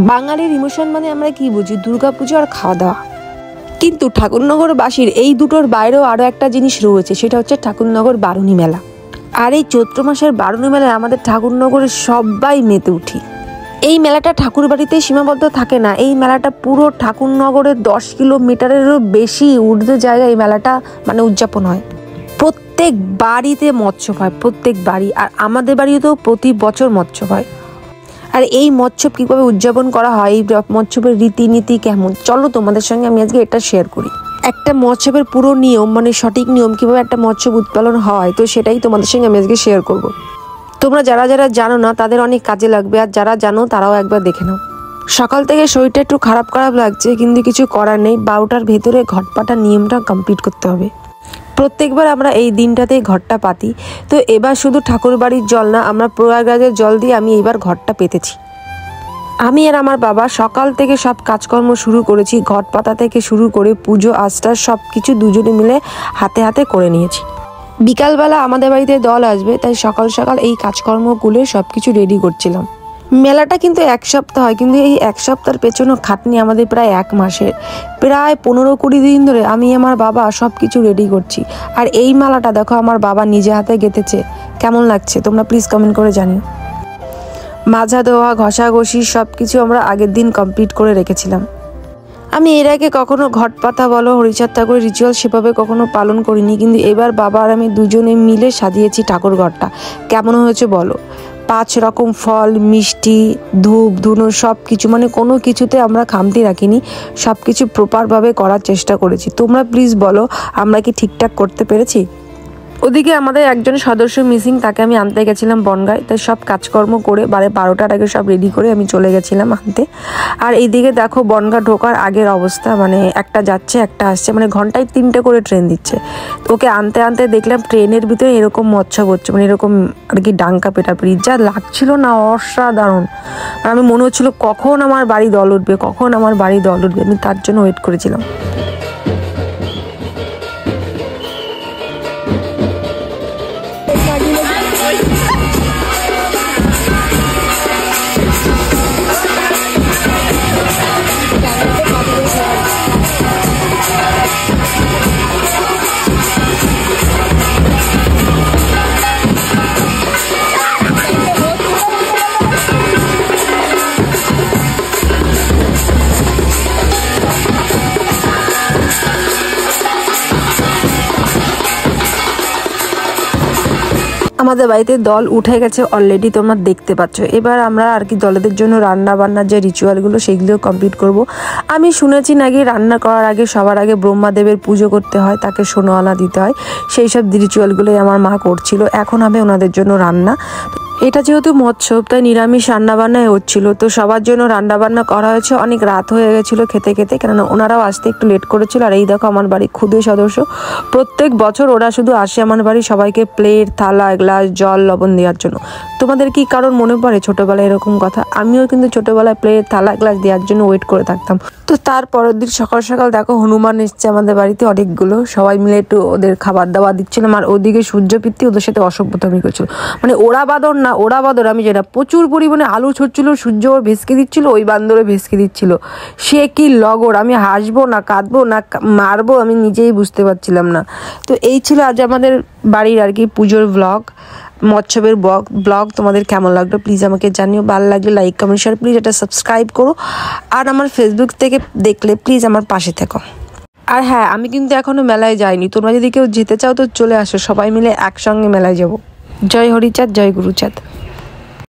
বাঙালির ইমোশন মানে আমরা কি বুঝি? দুর্গাপুজো আর খাওয়া দাওয়া। কিন্তু ঠাকুরনগরবাসীর এই দুটোর বাইরেও আরও একটা জিনিস রয়েছে, সেটা হচ্ছে ঠাকুরনগর বারুণী মেলা। আর এই চৈত্র মাসের বারুণী মেলায় আমাদের ঠাকুরনগরের সবাই মেতে উঠি। এই মেলাটা ঠাকুর বাড়িতে সীমাবদ্ধ থাকে না, এই মেলাটা পুরো ঠাকুরনগরের 10 কিলোমিটারেরও বেশি ঊর্ধ্বে জায়গায় এই মেলাটা উদযাপন হয়। প্রত্যেক বাড়িতে মৎস্য হয়, প্রত্যেক বাড়ি। আর আমাদের বাড়িতেও প্রতি বছর মৎস্য হয়। আর এই মৎস্য কীভাবে উদযাপন করা হয়, এই মৎস্যের রীতিনীতি কেমন, চলো তোমাদের সঙ্গে আমি আজকে এটা শেয়ার করি। একটা মৎস্যের পুরো নিয়ম, সঠিক নিয়ম কীভাবে একটা মৎস্য উৎপাদন হয়, তো সেটাই তোমাদের সঙ্গে আমি আজকে শেয়ার করব। তোমরা যারা যারা জানো না তাদের অনেক কাজে লাগবে, আর যারা জানো তারাও একবার দেখে নাও। সকাল থেকে শরীরটা একটু খারাপ লাগছে, কিন্তু কিছু করার নেই, 12টার ভেতরে ঘট পাতার নিয়মটা কমপ্লিট করতে হবে। প্রত্যেকবার আমরা এই দিনটাতেই ঘরটা পাতি। তো এবার শুধু ঠাকুর বাড়ির জল না, আমরা প্রয়াগরাজের জল দিয়ে আমি এবার ঘরটা পেতেছি। আমি আর আমার বাবা সকাল থেকে সব কাজকর্ম শুরু করেছি, ঘট পাতা থেকে শুরু করে পুজো আস্টার সব কিছু দুজনে মিলে হাতে হাতে করে নিয়েছি। বিকালবেলা আমাদের বাড়িতে দল আসবে, তাই সকাল সকাল এই কাজকর্মগুলো সব কিছু রেডি করছিলাম। মেলাটা কিন্তু 1 সপ্তাহ হয়, কিন্তু এই 1 সপ্তাহের পেছনে খাটনি আমাদের প্রায় 1 মাসের। প্রায় 15-20 দিন ধরে আমি আমার বাবা সব কিছু রেডি করছি। আর এই মালাটা দেখো আমার বাবা নিজে হাতে গেঁথেছে। কেমন লাগছে তোমরা প্লিজ কমেন্ট করে জানিও। মাজা ধোয়া ঘষাঘষি সব কিছু আমরা আগের দিন কমপ্লিট করে রেখেছিলাম। আমি এর আগে কখনো ঘট পাতা বলো হরিচাঁদ ঠাকুরের রিচুয়াল সেভাবে কখনো পালন করিনি, কিন্তু এবার বাবা আর আমি দুজনে মিলে সাজিয়েছি ঠাকুর ঘরটা। কেমন হয়েছে বলো? 5 রকম ফল, মিষ্টি, ধূপ ধুনো সব কিছু, কোনো কিছুতে আমরা খামতি রাখিনি, সব কিছু প্রপারভাবে করার চেষ্টা করেছি। তোমরা প্লিজ বলো আমরা কি ঠিকঠাক করতে পেরেছি? ওদিকে আমাদের একজন সদস্য মিসিং, তাকে আমি আনতে গেছিলাম বনগাঁয়। তাই সব কাজকর্ম করে 12টার আগে সব রেডি করে আমি চলে গেছিলাম আনতে। আর এইদিকে দেখো বনগাঁ ঢোকার আগের অবস্থা, একটা যাচ্ছে একটা আসছে, ঘন্টায় 3টে করে ট্রেন দিচ্ছে। ওকে আনতে আনতে দেখলাম ট্রেনের ভিতরে এরকম মৎস্য হচ্ছে, এরকম আর কি ডাঙ্কা পেটাপিটি, যা লাগছিল না অসাধারণ। আমি মনে হচ্ছিল কখন আমার বাড়ি দল উঠবে, কখন আমার বাড়ি দল উঠবে, আমি তার জন্য ওয়েট করেছিলাম। আমাদের বাড়িতে দল উঠে গেছে অলরেডি, তোমরা দেখতে পাচ্ছ। এবার আমরা আর কি দলেদের জন্য রান্না বান্নার যে রিচুয়ালগুলো সেগুলো কমপ্লিট করব। আমি শুনেছি নাকি রান্না করার আগে সবার আগে ব্রহ্মাদেবের পুজো করতে হয়, তাকে সোনাওয়ালা দিতে হয়, সেই সব রিচুয়ালগুলোই আমার মা করছিল। এখন হবে ওনাদের জন্য রান্না। এটা যেহেতু মৎস্য, তাই নিরামিষ রান্নাবান্নাই হচ্ছিল। তো সবার জন্য রান্নাবান্না করা হয়েছে। অনেক রাত হয়ে গেছিলো খেতে খেতে, কেননা ওনারাও আসতে একটু লেট করেছিল। আর এই দেখো আমার বাড়ির ক্ষুদে সদস্য, প্রত্যেক বছর ওরা শুধু আসে আমার বাড়ি সবাইকে প্লেট, থালা, গ্লাস, জল, লবণ দেওয়ার জন্য। তোমাদের কি কারণ মনে পড়ে ছোটোবেলায় এরকম কথা? আমিও কিন্তু ছোটোবেলায় প্লেট, থালা, গ্লাস দেওয়ার জন্য ওয়েট করে থাকতাম। তো তার পরের দিন সকাল সকাল দেখো হনুমান এসছে আমাদের বাড়িতে অনেকগুলো, সবাই মিলে একটু ওদের খাবার দাবার দিচ্ছিলাম। আর ওদিকে সূর্যপিত্তি ওদের সাথে অসভ্যতামি করছিল, ওরা বাদর না ওরা বাদর, আমি যেটা প্রচুর পরিমাণে আলু ছড়ছিল, সূর্য ওর ভেসকে দিচ্ছিল, ওই বান্দরে ভেসকে দিচ্ছিল। সে কি লগর, আমি হাসবো না কাঁদবো না মারবো আমি নিজেই বুঝতে পারছিলাম না। তো এই ছিল আজ আমাদের বাড়ির আর কি পুজোর ব্লগ, মৎস্যের ব্লগ। তোমাদের কেমন লাগলো প্লিজ আমাকে জানিও। ভালো লাগলে লাইক, কমেন্ট, শেয়ার, প্লিজ এটা সাবস্ক্রাইব করো। আর আমার ফেসবুক থেকে দেখলে প্লিজ আমার পাশে থেকো। আর হ্যাঁ, আমি কিন্তু এখনো মেলায় যাইনি, তোমরা যদি কেউ যেতে চাও তো চলে আসো, সবাই মিলে একসঙ্গে মেলায় যাবো। জয় হরিচাঁদ, জয় গুরুচাঁদ।